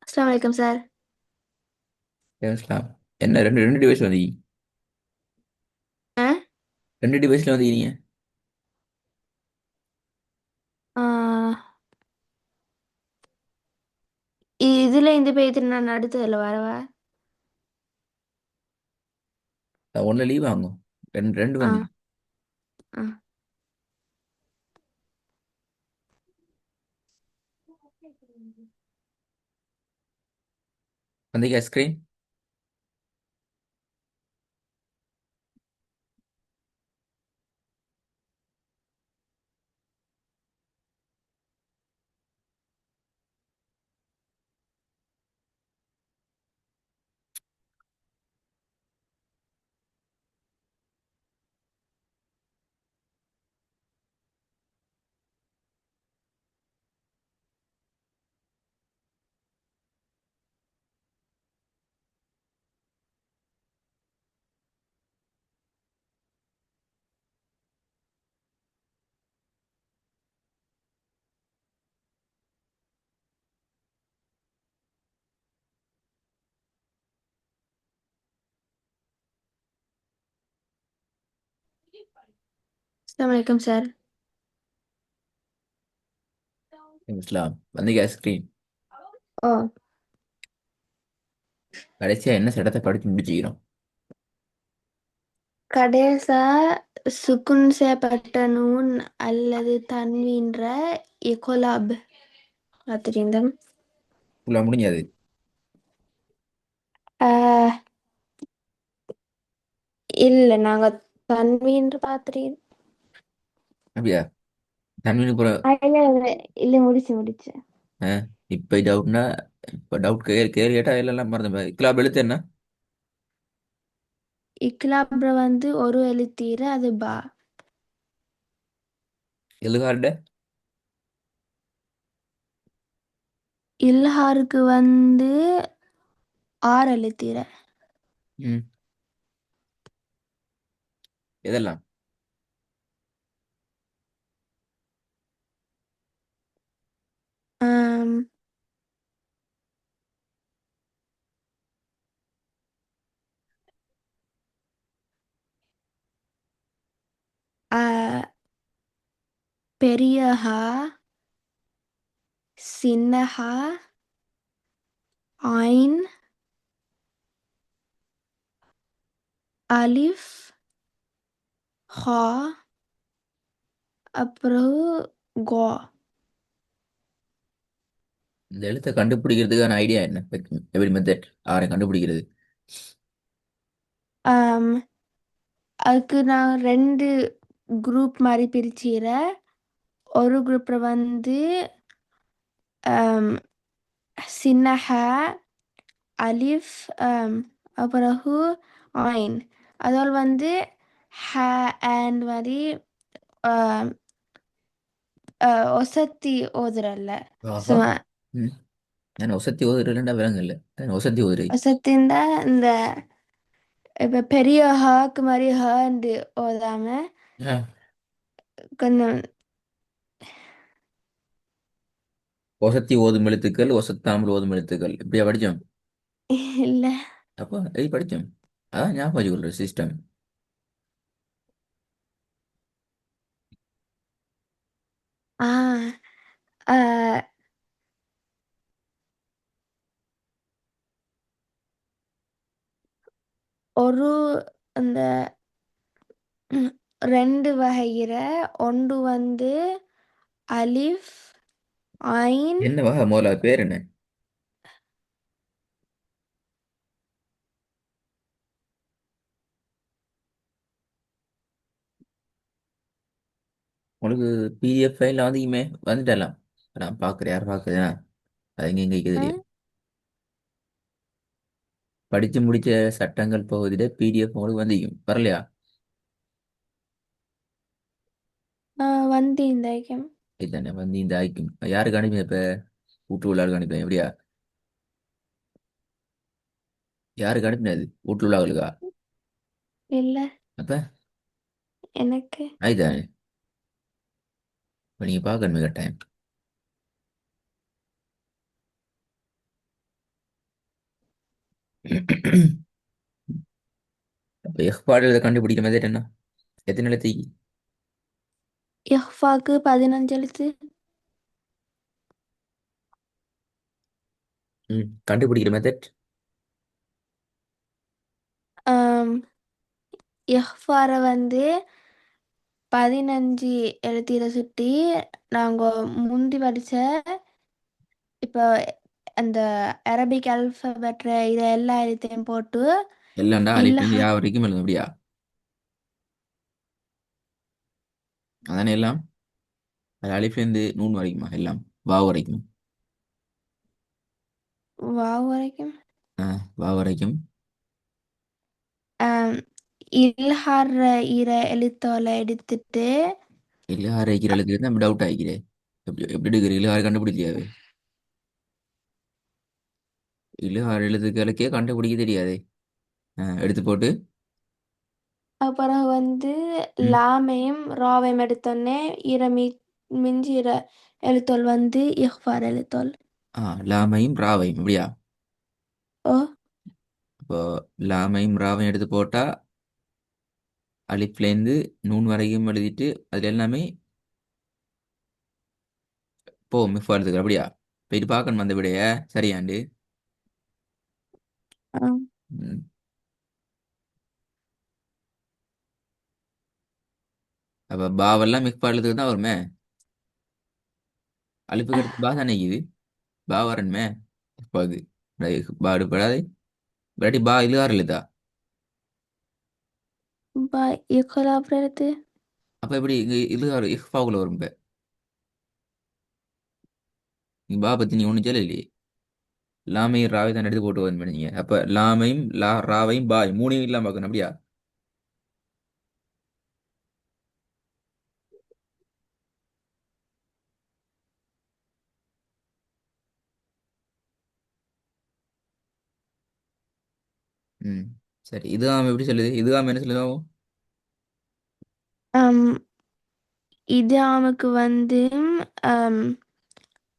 அஸ்ஸலாமு அலைக்கும் சார். பேசலாம். என்ன ரெண்டு ரெண்டு டிவைஸ் வந்தீங்க? ஆ ரெண்டு டிவைஸ்ல வந்தீங்க. ஆ, இதுல இந்த பேஜ் நான் அடுத்ததுல வரவா? ஒன்னு லீவ் ஆகும். ரெண்டு ரெண்டு ஆ வந்தீங்க. ஆ வந்தீங்க ஸ்கிரீன். அஸ்ஸலாமு அலைக்கும் சார். இஸ்லாம் வந்தீங்க ஸ்கிரீன். ஓ, கடைசியா என்ன சட்டத்தை படிச்சு முடிச்சுக்கிறோம்? கடைசா சுக்குன் செய்யப்பட்ட நூன் அல்லது தன்வீன்ற இகொலாப் பார்த்துட்டீங்க. ஃபுல்லா முடிஞ்சது. இல்ல, நாங்க தன்வீன்ற பார்த்துட்டீங்க. அப்படியா? தன்மீன் புற. இல்ல இல்ல இல்ல, முடிச்சு முடிச்சு. இப்ப டவுட்னா, இப்ப டவுட் கேள்வி கேள்வி கேட்டா எல்லாம் மறந்து கிளாப் எழுத்து என்ன? இக்லாப்ல ஒரு எழுத்தீர அது பா. எழுகார்ட. இல்ஹாருக்கு ஆறு எழுத்தீர. ம். இதெல்லாம் ஆம், ஆ, பெரிய ஹா, சின்ன ஹா, ஐன், அலிஃப், ஹா, அப்புறம் கோ. இந்த எழுத்தை கண்டுபிடிக்கிறதுக்கான ஐடியா என்ன? எப்படி மெத்தட் ஆரை கண்டுபிடிக்கிறது? ஆம், அதுக்கு நான் ரெண்டு குரூப் மாதிரி பிரிச்சுக்கிறேன். ஒரு குரூப்பில் ஆம், சின்ன ஹா, அலிஃப், அப்புறம் ஐன். அதோல் ஹ அண்ட் மாதிரி ஆம், ஒசத்தி ஓதுறல்ல. ஆஹா. சும்மா ம். நான் ஒசத்தி ஓதுறேன்டா விலங்கு இல்லை. ஒசத்தி ஓதுறே. ஒசத்தின்டா இந்த இப்போ பெரிய ஹாக்கு மாதிரி ஹண்டு ஓதாம கொஞ்சம். ஒசத்தி ஓதும் எழுத்துக்கள், ஒசத்தாமல் ஓதும் எழுத்துக்கள், இப்படியா படிச்சோம்? இல்லை. அப்போ எது படிச்சோம்? அதான் ஞாபகம் வச்சுக்கொள்ற சிஸ்டம். ஆ ஆ, ஒரு அந்த ரெண்டு வகையிற ஒன்று அலிஃப், ஐன். என்ன வகை முதல்ல பேர் என்ன? உங்களுக்கு பிடிஎஃப் ஃபைலில் வந்தீங்கமே வந்துட்டலாம். நான் பார்க்குறேன், யார் பார்க்குறேன்? அது எங்கே எங்கே ஆ, தெரியும். படித்து முடிச்ச சட்டங்கள் பகுதியில் பிடிஎஃப் உங்களுக்கு வந்திக்கும் வரலையா? இந்த ஐக்கம். இதுதானே வந்து இந்த ஆய்க்கும் யாருக்கு அனுப்பி இப்போ வீட்டு உள்ளாருக்கு அனுப்பேன் எப்படியா? யாருக்கு அனுப்பினது? வீட்டு உள்ளாங்களுக்கா? இல்லை, அப்போ எனக்கு. அதுதானே. இப்போ நீங்கள் பார்க்கணுமே கட்டாயம். அப்ப எஃபாடு இதை கண்டுபிடிக்கிற மாதிரி என்ன எத்தனை எழுத்துக்கு? இஹ்ஃபாக்கு 15 எழுத்து. கண்டுபிடிக்கிற மெத்தட். ஆம், இஹ்ஃபாரை வந்து 15 எழுத்தில சுட்டி நாங்கள் முந்தி படித்த இப்போ அந்த அரபிக் அல்ஃபபெட்ற இதை எல்லா எழுத்தையும் போட்டு எல்லாம்டா அலிஃப்லேருந்து இல்லஹா யா வரைக்கும் எழுத அப்படியா? அதானே எல்லாம். அது அலிஃப்லேருந்து நூன் வரைக்குமா எல்லாம்? வா வரைக்கும். வாவ் வரைக்கும். ஆ, வா வரைக்கும். ஆம், இல்ஹார்ற இர எழுத்தோலை எடுத்துட்டு இழுகார வைக்கிற எழுத்துக்கு தான் டவுட் ஆகிக்கிறேன். எப்படி எடுக்கிற இழுகார கண்டுபிடிச்சியாவே? இழுகார எழுத்துக்களுக்கே கண்டுபிடிக்க தெரியாதே. எடுத்து போட்டு. அப்புறம் வந்து ம். லாமையும் ராவையும் எடுத்தோடனே மிஞ்சி இர எழுத்தோல் வந்து இஹ்ஃபார் எழுத்தோல். லாமையும் ராவையும் அப்படியா? ஓ. இப்போ லாமையும் ராவையும் எடுத்து போட்டா அலிஃப்லேருந்து நூன் வரைக்கும் எழுதிட்டு அதுல எல்லாமே போ மிஃபா எழுத்துக்கள் அப்படியா? போயிட்டு பார்க்கணும் அந்த விடைய சரியாண்டு. ஆம். ம். அப்போ பாவெல்லாம் மிஃபா எழுத்துக்கு தான் வருமே. அலிஃபுக்கு எடுத்து பா தானே இது. பா வரணுமே. பாது பா எடுப்படாது. இல்லாட்டி பா இழுகார எழுதா. பா இக்கலா அப்புறம் எழுத்து. அப்போ எப்படி இங்கே இழுகார இஃபாவுக்குள்ள வரும் இப்போ? நீ பா பற்றி நீ ஒன்றும் சொல்லலையே. லாமையும் ராவை தான் எடுத்து போட்டு வந்து பண்ணீங்க. அப்போ லாமையும் ராவையும் பாய் மூணையும் இல்லாம பார்க்கணும் அப்படியா? ம். சரி இதுதான் எப்படி சொல்லுது? இதுதான் என்ன சொல்லுவோம்? ஆம், இது அவனுக்கு வந்து ஆம்,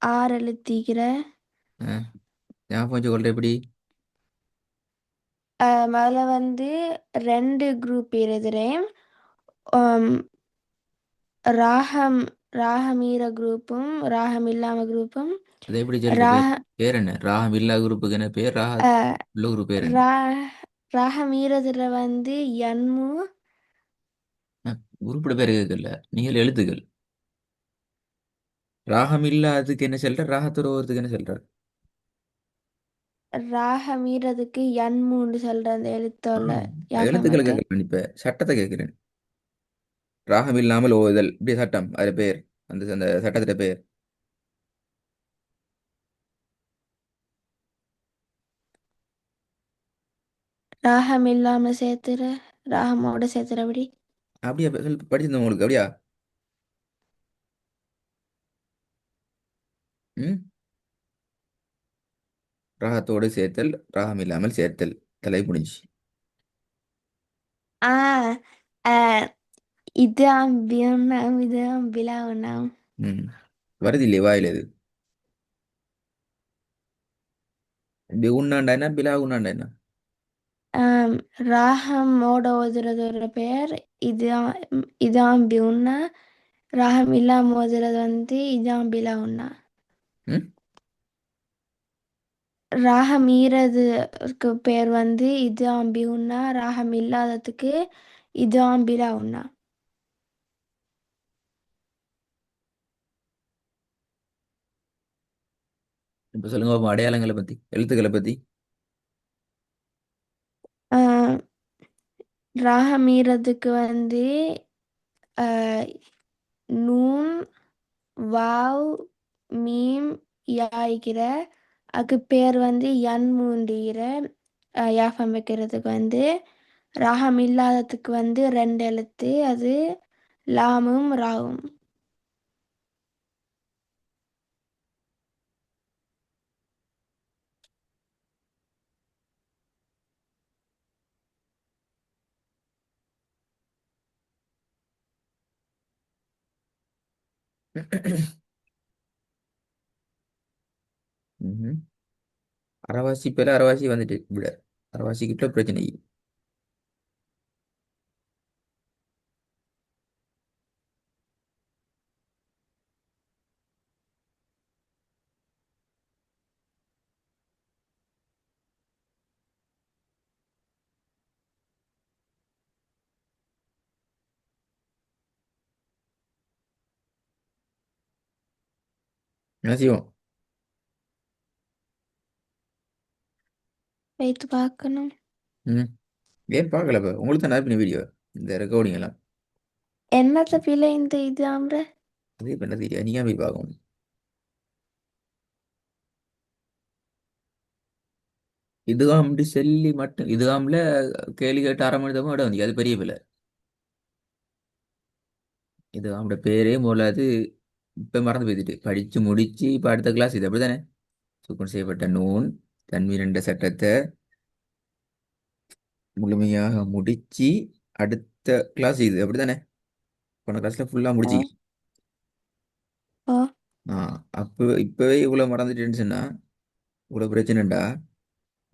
6 எழுத்திக்கிற. ஞாபகம் வச்சு கொள்ற எப்படி? அதில் வந்து 2 குரூப் எழுதுகிறேன். ராகம் ராகமீர குரூப்பும் ராகம் இல்லாம குரூப்பும். அதை எப்படி சொல்ற பேர்? ராக பேர் என்ன? ராகம் இல்லா குரூப்புக்கு என்ன பேர்? அஹ், உள்ள குரூப் பேர் என்ன? ரா ராகமீரதுல வந்து யன்மு. உருப்பட பேர் கேட்கல நீங்கள் எழுத்துக்கள். ராகம் இல்லாததுக்கு என்ன சொல்ற? ராகத்தோட ஒருத்துக்கு என்ன சொல்ற? ராகமீரதுக்கு யன்முன்னு சொல்ற அந்த ஆ, எழுத்தோல யாஃபம் எழுத்துக்களை இருக்கு. கேட்கல இப்ப சட்டத்தை கேட்கிறேன். ராகம் இல்லாமல் ஓதுதல் இப்படி சட்டம் அது பேர். அந்த சட்டத்திட்ட பேர். ராகம் இல்லாம சேர்த்துற ராகமோட சேர்த்துறபடி. அப்படியா படிச்சிருந்தோம் உங்களுக்கு அப்படியா? ம். ராகத்தோடு சேர்த்தல் ராகம் இல்லாமல் சேர்த்தல் தலை முடிஞ்சு. ஆ ஆ, இது அம்பியம் இது அம்பிலாவுனாம். ம். வருது இல்லையே வாயில இது. இப்படி உண்ணாண்டா என்ன பிலா உண்ணாண்டா என்ன? ஆம், ராகமோட ஓதுறதோட பெயர் இது இது அம்பியுன்னா. ராகம் இல்லாம ஓதுறது வந்து இது அம்பிலாவுன்னா. ம். ராகம் ஈரதுக்கு பேர் வந்து இது ஆம்பியுன்னா. ராகம் இல்லாததுக்கு இது ஆம்பிலா உன்னா. இப்ப சொல்லுங்க பாப்போம், அடையாளங்களை பத்தி எழுத்துக்களை பத்தி. ராகம் ஈரதுக்கு வந்து ஆஹ், நூன் வாவ் மீம் யாய்கிற. அதுக்கு பேர் வந்து யன்மூண்டிகிற. யாஃபம் வைக்கிறதுக்கு வந்து ராகம் இல்லாததுக்கு வந்து 2 எழுத்து அது லாமும் ராவும். ம்ஹும். அரைவாசி பேர் அரைவாசி வந்துட்டு விட. அரவாசிக்கிட்ட பிரச்சனை. என்ன செய்வோம்? வைத்து பார்க்கணும். ம். ஏன் பார்க்கல இப்போ உங்களுக்கு தான் அனுப்பின வீடியோ இந்த ரெக்கார்டிங் எல்லாம். என்னத்த பிள்ளை இந்த இது ஆம்ற? அது இப்போ என்ன தெரியாது, நீங்கள் போய் பார்க்கணும். இதுகாம் செல்லி மட்டும் இதுகாம்ல கேள்வி கேட்டு அரை மணி தான் வந்து அது பெரிய பிள்ளை. இது அவனோட பேரே மூலாது. இப்போ மறந்து போய்த்துட்டு படித்து முடிச்சு இப்போ அடுத்த கிளாஸ் இது அப்படிதானே. சுக்குன் செய்யப்பட்ட நூன் தன்வீன் என்ற சட்டத்தை முழுமையாக முடிச்சு அடுத்த கிளாஸ் இது அப்படிதானே. போன கிளாஸ்ல ஃபுல்லாக ஓ முடிச்சு. ஓ ஆ அப்போ இப்போவே இவ்வளோ மறந்துட்டேன்னு சொன்னா இவ்வளோ பிரச்சனைண்டா.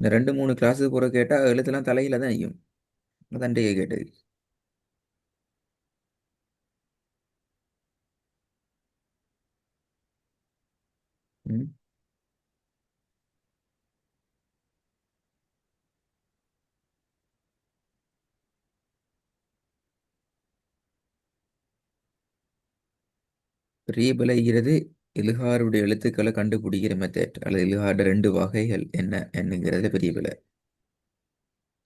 இந்த 2 3 கிளாஸுக்கு கூட கேட்டால் எழுத்துலாம் தலையில தான் நிற்கும். தண்டையை கேட்டது. ம். பெரிய பிழைகிறது. இலுகாருடைய எழுத்துக்களை கண்டுபிடிக்கிற மெத்தட் அல்லது இலுகாரோட 2 வகைகள் என்ன என்னங்கிறதுல பெரிய பிழை.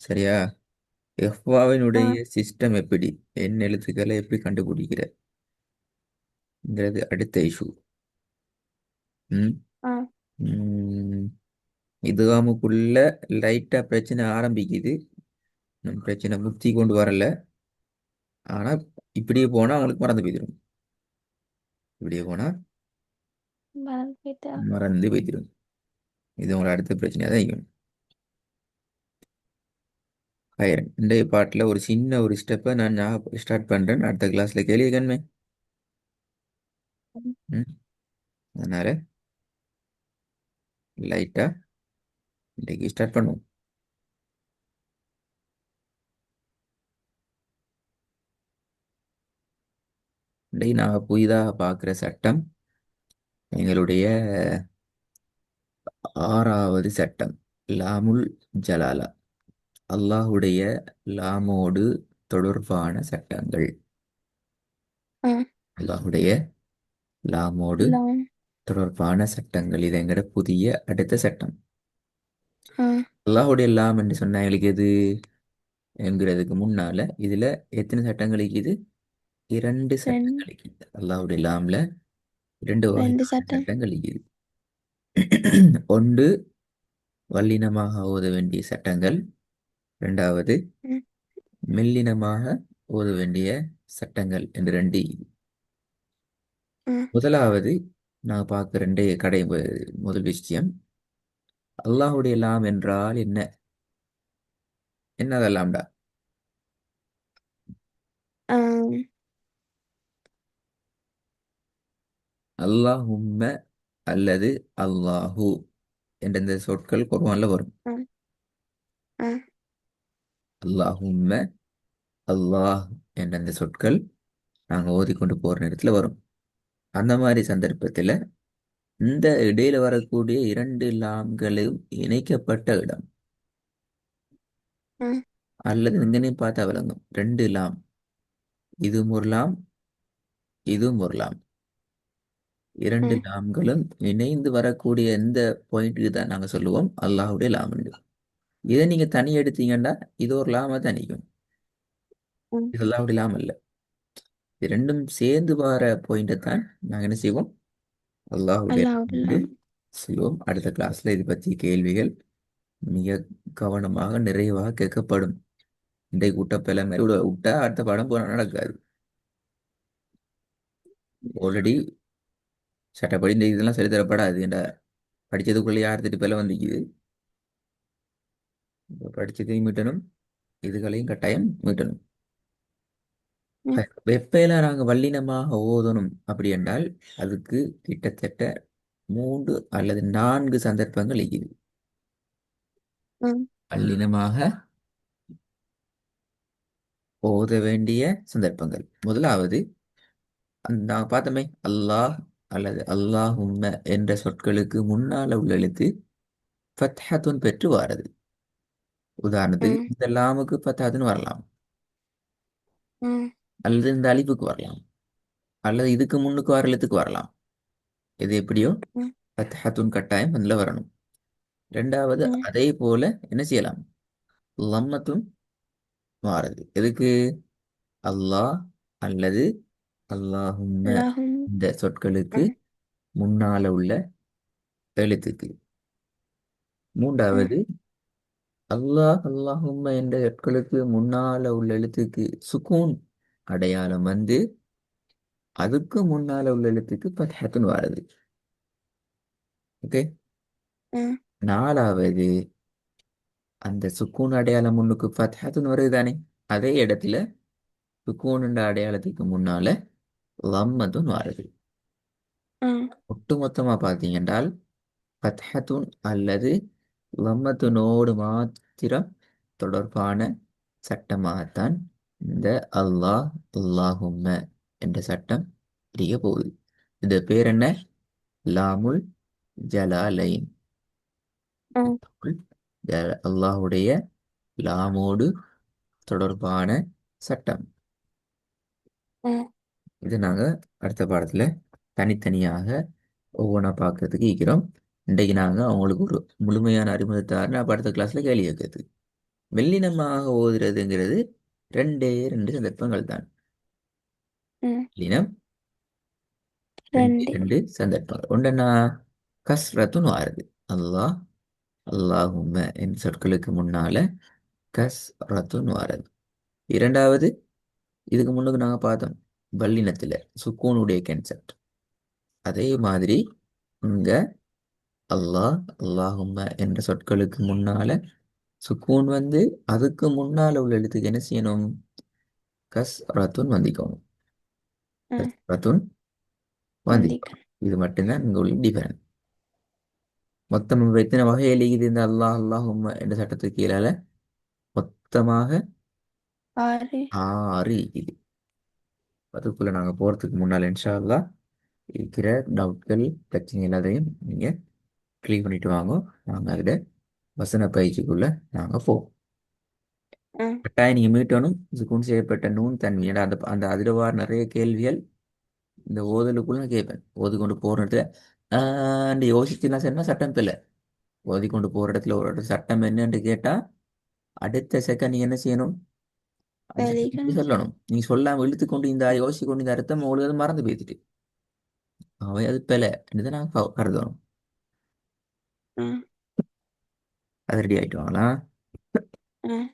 சரியா? ஆ எஃப்வாவினுடைய சிஸ்டம் எப்படி, என் எழுத்துக்களை எப்படி கண்டுபிடிக்கிறங்கிறது அடுத்த இஷ்யூ. ம். ஆ ம். இதுகாமுக்குள்ள லைட்டா பிரச்சனை ஆரம்பிக்குது. பிரச்சனை முத்தி கொண்டு வரல. ஆனா இப்படியே போனா அவங்களுக்கு மறந்து போயிடும். இப்படியே போனா மறந்து போயிட்டா. மறந்து போயிடும். இது உங்களோட அடுத்த பிரச்சனையாக தான் இருக்கும். ஆயிரம் இன்றைய பாட்டில் ஒரு சின்ன ஒரு ஸ்டெப்பை நான் ஸ்டார்ட் பண்ணுறேன். அடுத்த கிளாஸில் கேள்வி கண்மை. ம். அதனால லைட்டாக இன்றைக்கு ஸ்டார்ட் பண்ணுவோம். இன்றைக்கு நான் புதிதாக பார்க்குற சட்டம் எங்களுடைய 6வது சட்டம். லாமுல் ஜலாலா. அல்லாஹுடைய லாமோடு தொடர்பான சட்டங்கள். ஆ அல்லாஹுடைய லாமோடு லாம். தொடர்பான சட்டங்கள் இது எங்கட புதிய அடுத்த சட்டம். ஆ அல்லாஹுடைய லாம் என்று சொன்னா எங்களுக்கு எது என்கிறதுக்கு முன்னால இதுல எத்தனை சட்டங்கள் இருக்குது? 2 ரெண்டு சட்டங்கள் இருக்குது. அல்லாஹுடைய லாம்ல 2 ரெண்டு வகையான சட்டம். சட்டங்கள் இருக்குது. ஒன்று வல்லினமாக ஓத வேண்டிய சட்டங்கள். இரண்டாவது ம் மெல்லினமாக ஓத வேண்டிய சட்டங்கள் என்று 2. ஆ முதலாவது நான் பார்க்க 2 முதல் விஷயம். அல்லாஹுடைய லாம் என்றால் என்ன? என்னதெல்லாம்டா? ஆம். அல்லாஹும்ம அல்லது அல்லாஹு என்ற இந்த சொற்கள் குர்ஆன்ல வரும். ஆ ஆ அல்லாஹும்ம அல்லாஹ் என்ற இந்த சொற்கள் நாங்கள் ஓதிக்கொண்டு போற நேரத்துல வரும். அந்த மாதிரி சந்தர்ப்பத்துல இந்த இடையில வரக்கூடிய 2 லாம்களும் இணைக்கப்பட்ட இடம். ஆ அல்லது இங்கனே பார்த்தா விளங்கும் 2 லாம். இதுவும் ஒரு லாம், இதுவும் ஒரு லாம். ஆ 2 லாம்களும் இணைந்து வரக்கூடிய எந்த பாயிண்ட்டுக்கு தான் நாங்க சொல்லுவோம் அல்லாஹுடைய லாம் என்று. இதை நீங்க தனி எடுத்தீங்கன்னா இது ஒரு லாமா தான் நிற்கும். ஆ இது அல்லாஹுடைய லாம் அல்ல. இது ரெண்டும் சேர்ந்து வர பாயிண்டை தான் நாங்க என்ன செய்வோம்? அல்லாஹுடைய லாம் என்று அல்லாஹ்வுல்லாம். செய்வோம். அடுத்த கிளாஸ்ல இது பற்றி கேள்விகள் மிக கவனமாக நிறைவாக கேட்கப்படும். இன்றைக்கு விட்ட பிள்ளை மாதிரி விட்டா அடுத்த பாடம் போன நடக்காது. ஆல்ரெடி சட்டப்படி இந்த இதெல்லாம் சரி தரப்படாது என்ற படிச்சதுக்குள்ளே யார் திட்டு பிள்ளை வந்துக்குது. இப்ப படிச்சதையும் மீட்டணும், இதுகளையும் கட்டாயம் மீட்டணும். ம் வெப்பையில நாங்க வல்லினமாக ஓதணும் அப்படி என்றால் அதுக்கு கிட்டத்தட்ட 3 அல்லது 4 சந்தர்ப்பங்கள் இருக்குது. ம் வல்லினமாக ஓத வேண்டிய சந்தர்ப்பங்கள். முதலாவது நான் பார்த்தோமே அல்லாஹ் அல்லது அல்லாஹும்ம என்ற சொற்களுக்கு முன்னால உள்ள எழுத்து ஃபத்ஹத்துன் பெற்று வாரது. உதாரணத்துக்கு ம் இந்த லாமுக்கு ஃபத்ஹத்துன்னு வரலாம், ம் அல்லது இந்த அலிஃபுக்கு வரலாம், அல்லது இதுக்கு முன்னுக்கு வர எழுத்துக்கு வரலாம். இது எப்படியோ ம் ஃபத்ஹத்துன் கட்டாயம் அதில் வரணும். ரெண்டாவது ம் அதே போல என்ன செய்யலாம், லம்மத்துன் வாரது. எதுக்கு? அல்லாஹ் அல்லது அல்லாஹும்ம அல்லாஹும் இந்த சொற்களுக்கு ம் முன்னால உள்ள எழுத்துக்கு. ம் மூன்றாவது அல்லாஹ் அல்லாஹும்ம என்ற சொற்களுக்கு முன்னால உள்ள எழுத்துக்கு சுக்கூன் அடையாளம் வந்து அதுக்கு முன்னால உள்ள எழுத்துக்கு பத்ஹத்துன்னு வாருது. ஓகே. ம் நாலாவது அந்த சுக்கூன் அடையாளம் முன்னுக்கு ஃபத்ஹத்துன்னு வருது தானே, அதே இடத்துல சுக்கூன் அடையாளத்துக்கு முன்னால லம்மத்துன் வாருது. ம் ஒட்டுமொத்தமா பார்த்தீங்கன்றால் ஃபத்ஹத்துன் அல்லது லம்மத்துனோடு மாத்திரம் தொடர்பான சட்டமாகத்தான் இந்த அல்லாஹ் அல்லாஹும்ம என்ற சட்டம் இருக்க போகுது. இது பேர் என்ன? லாமுல் ஜலாலைன். ம் அல்லாஹுடைய லாமோடு தொடர்பான சட்டம். ம் இது நாங்கள் அடுத்த பாடத்தில் தனித்தனியாக ஒவ்வொன்றா பார்க்கறதுக்கு இருக்கிறோம். இன்றைக்கு நாங்கள் அவங்களுக்கு ஒரு முழுமையான அறிமுகத்தார் நான் அடுத்த கிளாஸில் கேள்வி கேட்கறது. மெல்லினமாக ஓதுறதுங்கிறது ரெண்டே ரெண்டு சந்தர்ப்பங்கள் தான். ம் மெல்லினம் ரெண்டு ரெண்டு ரெண்டு சந்தர்ப்பங்கள். ஒன்றுனா கஸ்ரத்துன்னு வாருது. அல்லாஹ் அல்லாஹும்ம என் சொற்களுக்கு முன்னால கஸ்ரத்துன்னு வாருது. இரண்டாவது இதுக்கு முன்னுக்கு நாங்கள் பார்த்தோம் வல்லினத்தில் சுக்கூனுடைய கன்செப்ட். அதே மாதிரி இங்க அல்லாஹ் அல்லாஹும்ம என்ற சொற்களுக்கு முன்னால சுக்கூன் வந்து அதுக்கு முன்னால உள்ள எழுத்துக்கு என்ன செய்யணும்? கஸ்ரத்துன் வந்திக்கணும். ம் கஸ்ரத்துன் வந்திக்கணும். வந்திக்கணும். இது மட்டும்தான் இங்க உள்ள டிஃபரன்ஸ். மொத்தம் இப்ப எத்தனை வகையில் இது இந்த அல்லாஹ் அல்லாஹும்ம என்ற சட்டத்துக்கு கீழால மொத்தமாக ஆறு 6 இது. அதுக்குள்ள நாங்க போறதுக்கு முன்னால இன்ஷா அல்லாஹ் இருக்கிற டவுட்கள் பிரச்சனை எல்லாத்தையும் நீங்க கிளியர் பண்ணிட்டு வாங்க. நாங்க அதில் வசன பயிற்சிக்குள்ள நாங்க போவோம். ம் கட்டாயம் நீங்க மீட்டணும் சுக்குன் செய்யப்பட்ட நூன் தன்மை. ஏன்னா அந்த அந்த அதில் வர நிறைய கேள்விகள் இந்த ஓதலுக்குள்ள நான் கேட்பேன். ஓதி கொண்டு போற இடத்துல யோசிச்சுலாம் சொன்னா சட்டம் இல்லை. ஓதி கொண்டு போற இடத்துல ஒரு இடத்துல சட்டம் என்னன்னு கேட்டா அடுத்த செகண்ட் நீ என்ன செய்யணும்? அந்த சட்டம் நீ எழுதிக்கணும். சொல்லணும். நீ சொல்லாம இழுத்து கொண்டு இந்த யோசிச்சு கொண்டு இந்த அர்த்தம் உங்களுக்கு அது மறந்து போய்த்துட்டு அவை அது பிழை என்று நாங்கள் கருதணும். ம் அது ரெடி ஆயிட்டு வாங்களா? ம்